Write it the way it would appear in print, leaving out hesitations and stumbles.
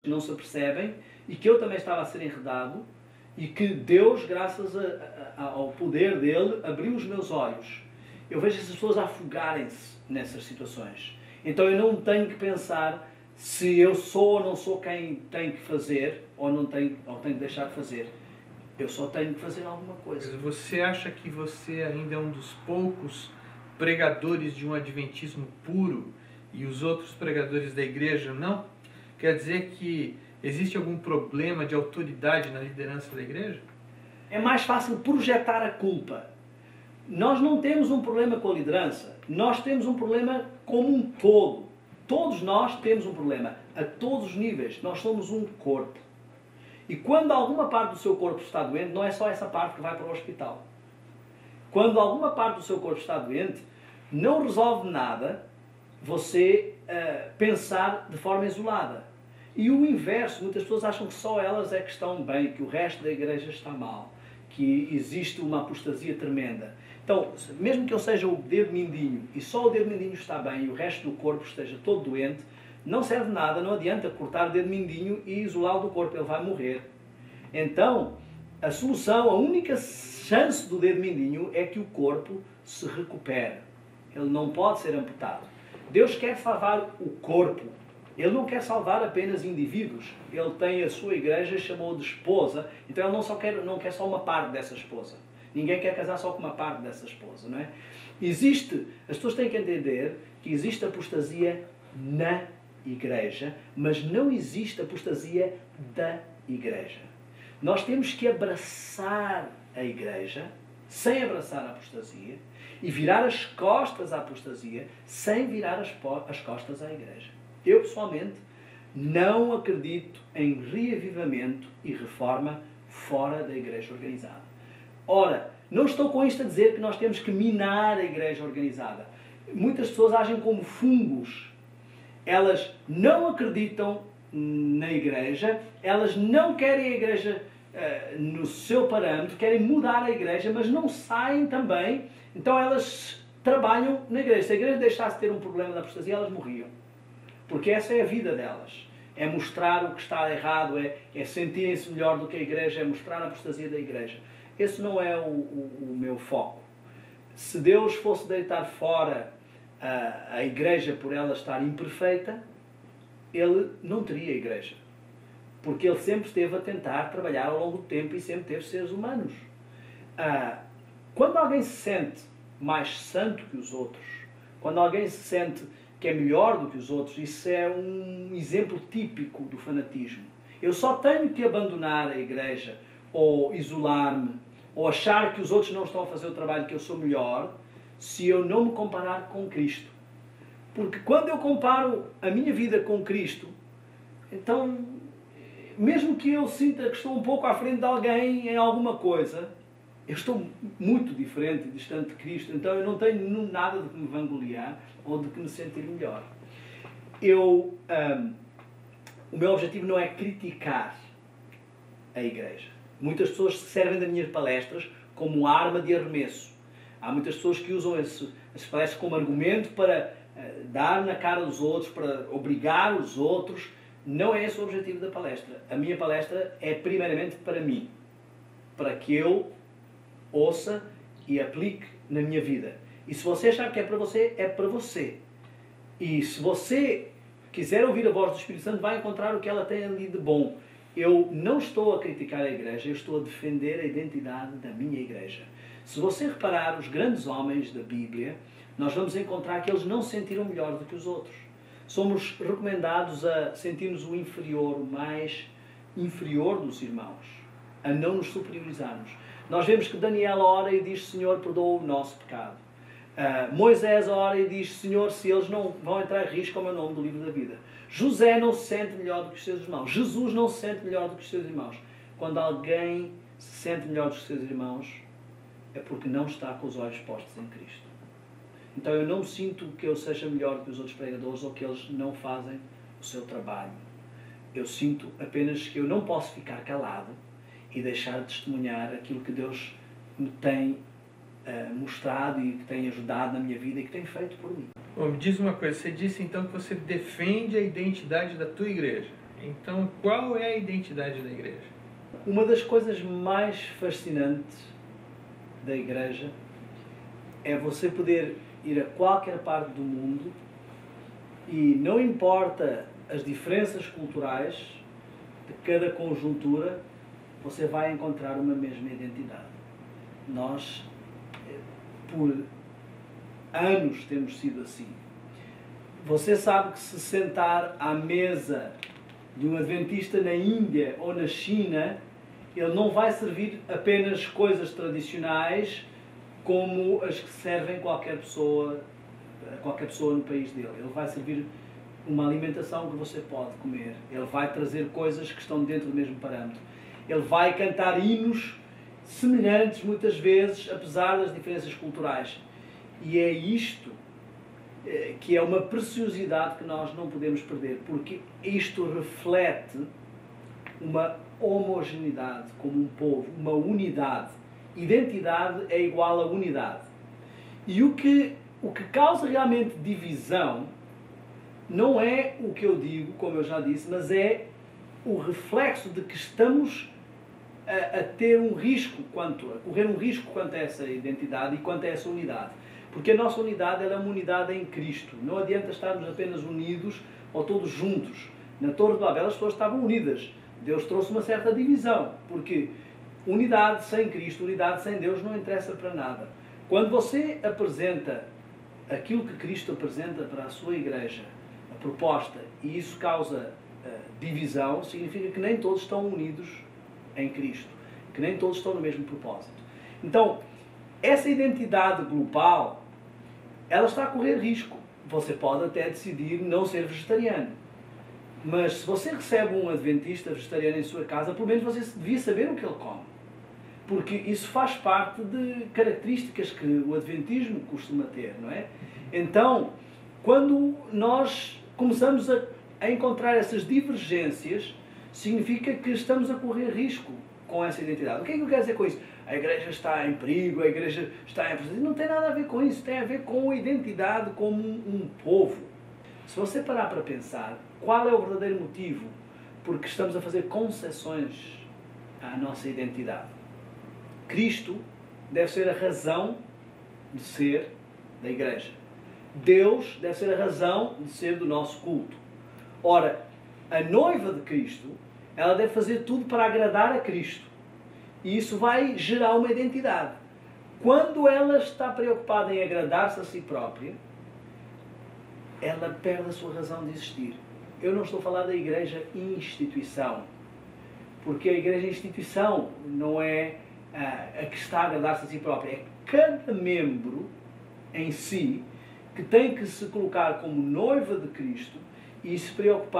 que não se apercebem e que eu também estava a ser enredado e que Deus, graças ao poder dele, abriu os meus olhos. Eu vejo essas pessoas afogarem-se nessas situações. Então eu não tenho que pensar se eu sou ou não sou quem tem que fazer ou não tenho, ou tenho que deixar de fazer. Eu só tenho que fazer alguma coisa. Mas você acha que você ainda é um dos poucos pregadores de um adventismo puro e os outros pregadores da igreja não? Quer dizer que existe algum problema de autoridade na liderança da igreja? É mais fácil projetar a culpa. Nós não temos um problema com a liderança, nós temos um problema como um todo. Todos nós temos um problema, a todos os níveis. Nós somos um corpo. E quando alguma parte do seu corpo está doente, não é só essa parte que vai para o hospital. Quando alguma parte do seu corpo está doente, não resolve nada você pensar de forma isolada. E o inverso, muitas pessoas acham que só elas é que estão bem, que o resto da igreja está mal, que existe uma apostasia tremenda. Então, mesmo que eu seja o dedo mindinho e só o dedo mindinho está bem e o resto do corpo esteja todo doente, não serve de nada, não adianta cortar o dedo mindinho e isolá-lo do corpo, ele vai morrer. Então, a solução, a única chance do dedo mindinho é que o corpo se recupere. Ele não pode ser amputado. Deus quer salvar o corpo. Ele não quer salvar apenas indivíduos. Ele tem a sua igreja, chamou de esposa, então ele não quer só uma parte dessa esposa. Ninguém quer casar só com uma parte dessa esposa, não é? As pessoas têm que entender que existe apostasia na igreja, mas não existe apostasia da igreja. Nós temos que abraçar a igreja, sem abraçar a apostasia, e virar as costas à apostasia, sem virar as costas à igreja. Eu, pessoalmente, não acredito em reavivamento e reforma fora da igreja organizada. Ora, não estou com isto a dizer que nós temos que minar a igreja organizada. Muitas pessoas agem como fungos. Elas não acreditam na igreja, elas não querem a igreja no seu parâmetro, querem mudar a igreja, mas não saem também. Então elas trabalham na igreja. Se a igreja deixasse de ter um problema da apostasia, elas morriam. Porque essa é a vida delas. É mostrar o que está errado, é sentirem-se melhor do que a igreja, é mostrar a apostasia da igreja. Esse não é o meu foco. Se Deus fosse deitar fora a igreja por ela estar imperfeita, ele não teria igreja. Porque ele sempre esteve a tentar trabalhar ao longo do tempo e sempre teve seres humanos. Quando alguém se sente mais santo que os outros, quando alguém se sente que é melhor do que os outros, isso é um exemplo típico do fanatismo. Eu só tenho que abandonar a igreja, ou isolar-me, ou achar que os outros não estão a fazer o trabalho, que eu sou melhor, se eu não me comparar com Cristo. Porque quando eu comparo a minha vida com Cristo, então, mesmo que eu sinta que estou um pouco à frente de alguém em alguma coisa, eu estou muito diferente e distante de Cristo, então eu não tenho nada de que me vangloriar ou de que me sentir melhor. O meu objetivo não é criticar a igreja. Muitas pessoas se servem das minhas palestras como arma de arremesso. Há muitas pessoas que usam as palestras como argumento para dar na cara dos outros, para obrigar os outros. Não é esse o objetivo da palestra. A minha palestra é primeiramente para mim, para que eu ouça e aplique na minha vida. E se você achar que é para você, é para você. E se você quiser ouvir a voz do Espírito Santo, vai encontrar o que ela tem ali de bom. Eu não estou a criticar a igreja, eu estou a defender a identidade da minha igreja. Se você reparar os grandes homens da Bíblia, nós vamos encontrar que eles não se sentiram melhor do que os outros. Somos recomendados a sentirmos o inferior, o mais inferior dos irmãos, a não nos superiorizarmos. Nós vemos que Daniel ora e diz: Senhor, perdoa o nosso pecado. Moisés ora e diz: Senhor, se eles não vão entrar em risco, como é o nome do livro da vida. José não se sente melhor do que os seus irmãos. Jesus não se sente melhor do que os seus irmãos. Quando alguém se sente melhor do que os seus irmãos, é porque não está com os olhos postos em Cristo. Então eu não sinto que eu seja melhor do que os outros pregadores ou que eles não fazem o seu trabalho. Eu sinto apenas que eu não posso ficar calado e deixar de testemunhar aquilo que Deus me tem mostrado e que tem ajudado na minha vida e que tem feito por mim. Bom, me diz uma coisa, você disse então que você defende a identidade da tua igreja. Então, qual é a identidade da igreja? Uma das coisas mais fascinantes da igreja é você poder ir a qualquer parte do mundo e não importa as diferenças culturais de cada conjuntura, você vai encontrar uma mesma identidade. Nós, por anos, temos sido assim. Você sabe que se sentar à mesa de um adventista na Índia ou na China, ele não vai servir apenas coisas tradicionais como as que servem qualquer pessoa no país dele. Ele vai servir uma alimentação que você pode comer. Ele vai trazer coisas que estão dentro do mesmo parâmetro. Ele vai cantar hinos semelhantes muitas vezes, apesar das diferenças culturais. E é isto que é uma preciosidade que nós não podemos perder, porque isto reflete uma homogeneidade como um povo, uma unidade. Identidade é igual a unidade. E o que causa realmente divisão não é o que eu digo, como eu já disse, mas é o reflexo de que estamos a ter um risco a correr um risco quanto a essa identidade e quanto a essa unidade. Porque a nossa unidade é uma unidade em Cristo. Não adianta estarmos apenas unidos ou todos juntos. Na Torre de Babel as pessoas estavam unidas. Deus trouxe uma certa divisão, porque unidade sem Cristo, unidade sem Deus não interessa para nada. Quando você apresenta aquilo que Cristo apresenta para a sua igreja, a proposta, e isso causa divisão, significa que nem todos estão unidos em Cristo, que nem todos estão no mesmo propósito. Então, essa identidade global, ela está a correr risco. Você pode até decidir não ser vegetariano. Mas se você recebe um adventista vegetariano em sua casa, pelo menos você devia saber o que ele come. Porque isso faz parte de características que o adventismo costuma ter, não é? Então, quando nós começamos a encontrar essas divergências, significa que estamos a correr risco com essa identidade. O que é que eu quero dizer com isso? A igreja está em perigo, a igreja está em... Não tem nada a ver com isso, tem a ver com a identidade como um povo. Se você parar para pensar, qual é o verdadeiro motivo por que estamos a fazer concessões à nossa identidade? Cristo deve ser a razão de ser da igreja. Deus deve ser a razão de ser do nosso culto. Ora, a noiva de Cristo, ela deve fazer tudo para agradar a Cristo. E isso vai gerar uma identidade. Quando ela está preocupada em agradar-se a si própria, ela perde a sua razão de existir. Eu não estou a falar da igreja instituição, porque a igreja instituição não é a que está a agradar-se a si própria. É cada membro em si que tem que se colocar como noiva de Cristo e se preocupar